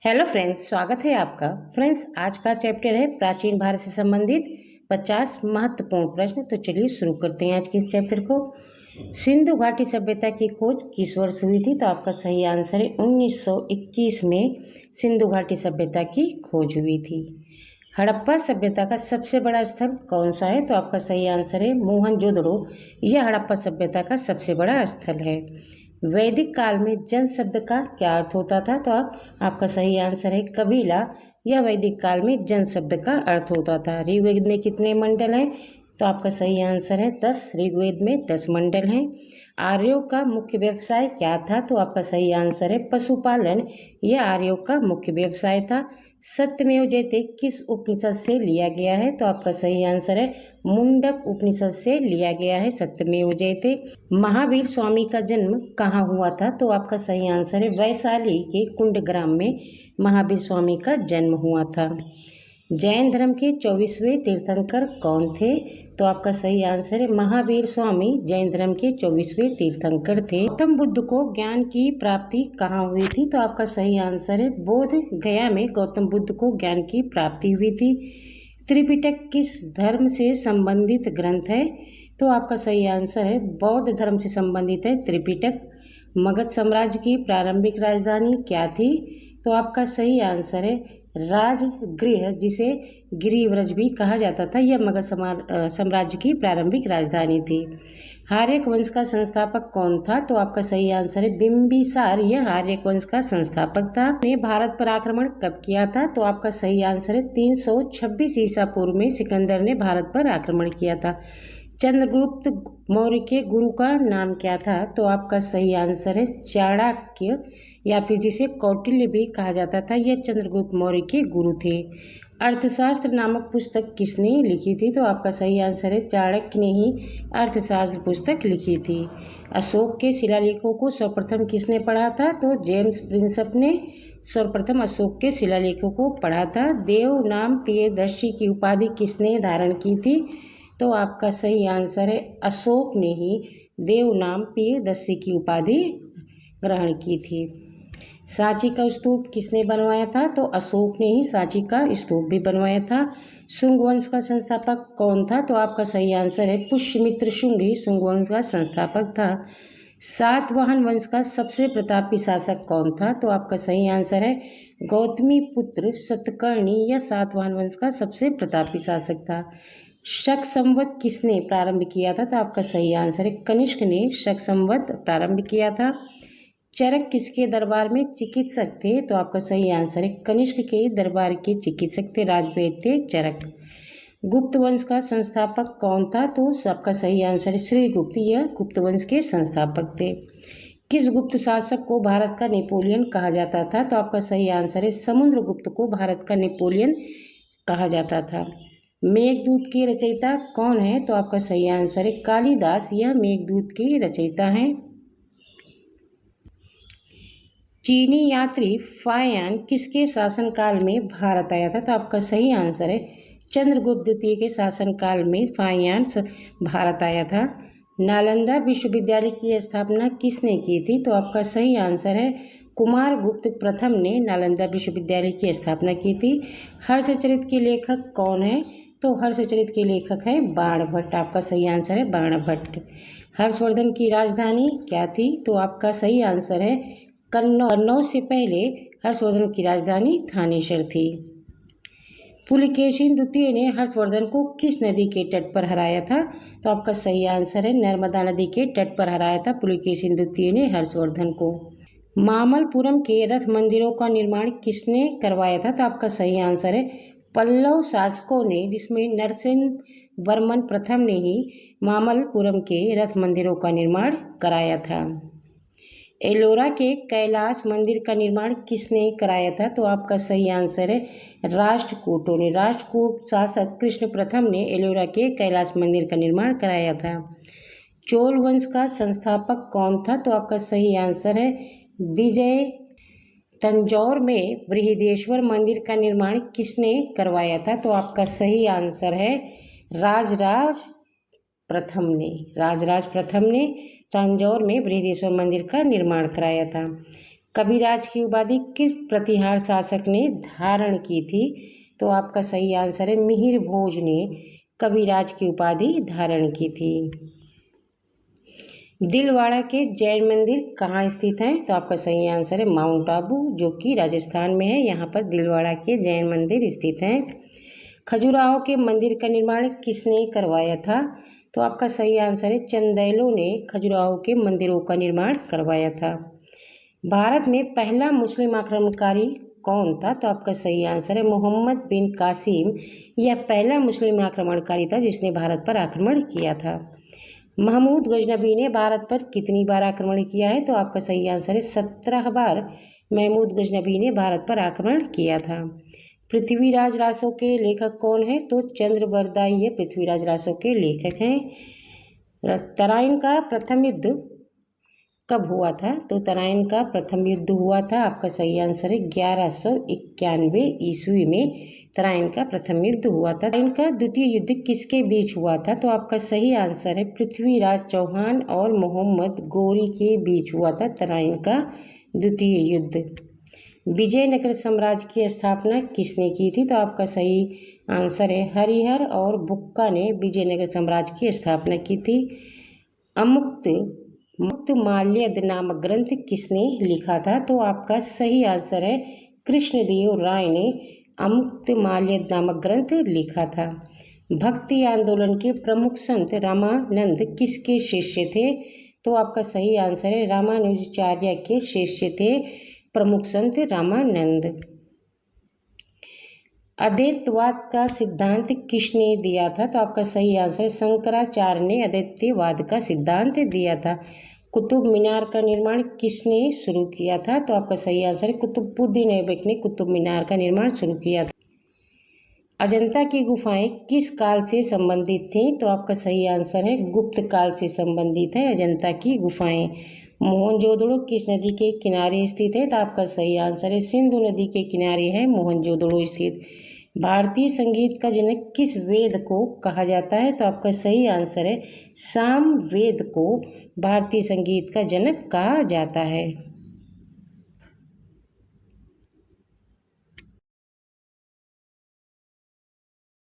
Hello friends, स्वागत है आपका। फ्रेंड्स, आज का चैप्टर है प्राचीन भारत से संबंधित 50 महत्वपूर्ण प्रश्न। तो चलिए शुरू करते हैं आज के इस चैप्टर को। सिंधु घाटी सभ्यता की खोज किस वर्ष हुई थी? तो आपका सही आंसर है 1921 में सिंधु घाटी सभ्यता की खोज हुई थी। हड़प्पा सभ्यता का सबसे बड़ा स्थल कौन सा है? तो आपका सही आंसर है मोहनजोदड़ो। यह हड़प्पा सभ्यता का सबसे बड़ा स्थल है। वैदिक काल में जन शब्द का क्या अर्थ होता था? तो आपका सही आंसर है कबीला। यह वैदिक काल में जन शब्द का अर्थ होता था। ऋग्वेद में कितने मंडल हैं? तो आपका सही आंसर है 10। ऋग्वेद में 10 मंडल हैं। आर्यों का मुख्य व्यवसाय क्या था? तो आपका सही आंसर है पशुपालन। यह आर्यों का मुख्य व्यवसाय था। सत्यमेव जयते किस उपनिषद से लिया गया है? तो आपका सही आंसर है मुंडक उपनिषद से लिया गया है सत्यमेव जयते। महावीर स्वामी का जन्म कहाँ हुआ था? तो आपका सही आंसर है वैशाली के कुंडग्राम में महावीर स्वामी का जन्म हुआ था। जैन धर्म के 24वें तीर्थंकर कौन थे? तो आपका सही आंसर है महावीर स्वामी जैन धर्म के 24वें तीर्थंकर थे। गौतम बुद्ध को ज्ञान की प्राप्ति कहाँ हुई थी? तो आपका सही आंसर है बोध गया में गौतम बुद्ध को ज्ञान की प्राप्ति हुई थी। त्रिपिटक किस धर्म से संबंधित ग्रंथ है? तो आपका सही आंसर है बौद्ध धर्म से संबंधित है त्रिपिटक। मगध साम्राज्य की प्रारंभिक राजधानी क्या थी? तो आपका सही आंसर है राजगृह, जिसे गिरिव्रज भी कहा जाता था। यह मगध साम्राज्य की प्रारंभिक राजधानी थी। हार्यक वंश का संस्थापक कौन था? तो आपका सही आंसर है बिंबिसार। यह हार्यक वंश का संस्थापक था। ने भारत पर आक्रमण कब किया था? तो आपका सही आंसर है 326 ईसा पूर्व में सिकंदर ने भारत पर आक्रमण किया था। चंद्रगुप्त मौर्य के गुरु का नाम क्या था? तो आपका सही आंसर है चाणक्य, या फिर जिसे कौटिल्य भी कहा जाता था। यह चंद्रगुप्त मौर्य के गुरु थे। अर्थशास्त्र नामक पुस्तक किसने लिखी थी? तो आपका सही आंसर है चाणक्य ने ही अर्थशास्त्र पुस्तक लिखी थी। अशोक के शिलालेखों को सर्वप्रथम किसने पढ़ा था? तो जेम्स प्रिंसप ने सर्वप्रथम अशोक के शिलालेखों को पढ़ा था। देव नाम प्रियदर्शी की उपाधि किसने धारण की थी? तो आपका सही आंसर है अशोक ने ही देव नाम प्रियदर्शी की उपाधि ग्रहण की थी। सांची का स्तूप किसने बनवाया था? तो अशोक ने ही सांची का स्तूप भी बनवाया था। शुंग वंश का संस्थापक कौन था? तो आपका सही आंसर है पुष्यमित्र शुंग ही शुंग वंश का संस्थापक था। सातवाहन वंश का सबसे प्रतापी शासक कौन था? तो आपका सही आंसर है गौतमी पुत्र सतकर्णी। यह सातवाहन वंश का सबसे प्रतापी शासक था। शक संवत किसने प्रारंभ किया था? तो आपका सही आंसर है कनिष्क ने शक संवत प्रारंभ किया था। चरक किसके दरबार में चिकित्सक थे? तो आपका सही आंसर है कनिष्क के दरबार के चिकित्सक थे, राजवैद्य थे चरक। गुप्त वंश का संस्थापक कौन था? तो आपका सही आंसर है श्रीगुप्त। यह गुप्त वंश के संस्थापक थे। किस गुप्त शासक को भारत का नेपोलियन कहा जाता था? तो आपका सही आंसर है समुद्रगुप्त को भारत का नेपोलियन कहा जाता था। मेघदूत की रचयिता कौन है? तो आपका सही आंसर है कालिदास। यह मेघदूत की रचयिता हैं। चीनी यात्री फायान किसके शासनकाल में भारत आया था? तो आपका सही आंसर है चंद्रगुप्त द्वितीय के शासनकाल में फायान भारत आया था। नालंदा विश्वविद्यालय की स्थापना किसने की थी? तो आपका सही आंसर है कुमारगुप्त प्रथम ने नालंदा विश्वविद्यालय की स्थापना की थी। हर्षचरित के लेखक कौन है? तो हर्षचरित के लेखक है बाणभट्ट। आपका सही आंसर है बाणभट्ट। हर्षवर्धन की राजधानी क्या थी? तो आपका सही आंसर है कन्नौज से पहले हर्षवर्धन की राजधानी थानेश्वर थी। पुलकेशिन द्वितीय ने हर्षवर्धन को किस नदी के तट पर हराया था? तो आपका सही आंसर है नर्मदा नदी के तट पर हराया था पुलकेशिन द्वितीय ने हर्षवर्धन को। मामल्लपुरम के रथ मंदिरों का निर्माण किसने करवाया था? तो आपका सही आंसर है पल्लव शासकों ने, जिसमें नरसेन वर्मन प्रथम ने ही मामल्लपुरम के रथ मंदिरों का निर्माण कराया था। एलोरा के कैलाश मंदिर का निर्माण किसने कराया था? तो आपका सही आंसर है राष्ट्रकूटों ने। राष्ट्रकूट शासक कृष्ण प्रथम ने एलोरा के कैलाश मंदिर का निर्माण कराया था। चोल वंश का संस्थापक कौन था? तो आपका सही आंसर है विजय। तंजौर में बृहदेश्वर मंदिर का निर्माण किसने करवाया था? तो आपका सही आंसर है राजराज प्रथम ने तंजौर में बृहदेश्वर मंदिर का निर्माण कराया था। कविराज की उपाधि किस प्रतिहार शासक ने धारण की थी? तो आपका सही आंसर है मिहिर भोज ने कविराज की उपाधि धारण की थी। दिलवाड़ा के जैन मंदिर कहाँ स्थित हैं? तो आपका सही आंसर है माउंट आबू, जो कि राजस्थान में है। यहाँ पर दिलवाड़ा के जैन मंदिर स्थित हैं। खजुराहो के मंदिर का निर्माण किसने करवाया था? तो आपका सही आंसर है चंदेलों ने खजुराहो के मंदिरों का निर्माण करवाया था। भारत में पहला मुस्लिम आक्रमणकारी कौन था? तो आपका सही आंसर है मोहम्मद बिन कासिम। यह पहला मुस्लिम आक्रमणकारी था जिसने भारत पर आक्रमण किया था। महमूद गजनबी ने भारत पर कितनी बार आक्रमण किया है? तो आपका सही आंसर है 17 बार महमूद गजनबी ने भारत पर आक्रमण किया था। पृथ्वीराज रासो के लेखक कौन है? तो चंद्रबरदाई ये पृथ्वीराज रासो के लेखक हैं। तराइन का प्रथम युद्ध कब हुआ था? तो तराइन का प्रथम युद्ध हुआ था, आपका सही आंसर है 1191 ईस्वी में तराइन का प्रथम युद्ध हुआ था। तराइन का द्वितीय युद्ध किसके बीच हुआ था? तो आपका सही आंसर है पृथ्वीराज चौहान और मोहम्मद गोरी के बीच हुआ था तराइन का द्वितीय युद्ध। विजयनगर साम्राज्य की स्थापना किसने की थी? तो आपका सही आंसर है हरिहर और बुक्का ने विजयनगर साम्राज्य की स्थापना की थी। मुक्तमाल्यद नामक ग्रंथ किसने लिखा था? तो आपका सही आंसर है कृष्णदेव राय ने अमुक्तमाल्यद नामक ग्रंथ लिखा था। भक्ति आंदोलन के प्रमुख संत रामानंद किसके शिष्य थे? तो आपका सही आंसर है रामानुजाचार्य के शिष्य थे प्रमुख संत रामानंद। अद्वैतवाद का सिद्धांत किसने दिया था? तो आपका सही आंसर शंकराचार्य ने अद्वैतवाद का सिद्धांत दिया था। कुतुब मीनार का निर्माण किसने शुरू किया था? तो आपका सही आंसर है कुतुबुद्दीन ऐबक ने कुतुब मीनार का निर्माण शुरू किया था। अजंता की गुफाएं किस काल से संबंधित थीं? तो आपका सही आंसर है गुप्त काल से संबंधित है अजंता की गुफाएं। मोहनजोदड़ो किस नदी के किनारे स्थित है? तो आपका सही आंसर है सिंधु नदी के किनारे है मोहनजोदड़ो स्थित। भारतीय संगीत का जनक किस वेद को कहा जाता है? तो आपका सही आंसर है साम वेद को भारतीय संगीत का जनक कहा जाता है।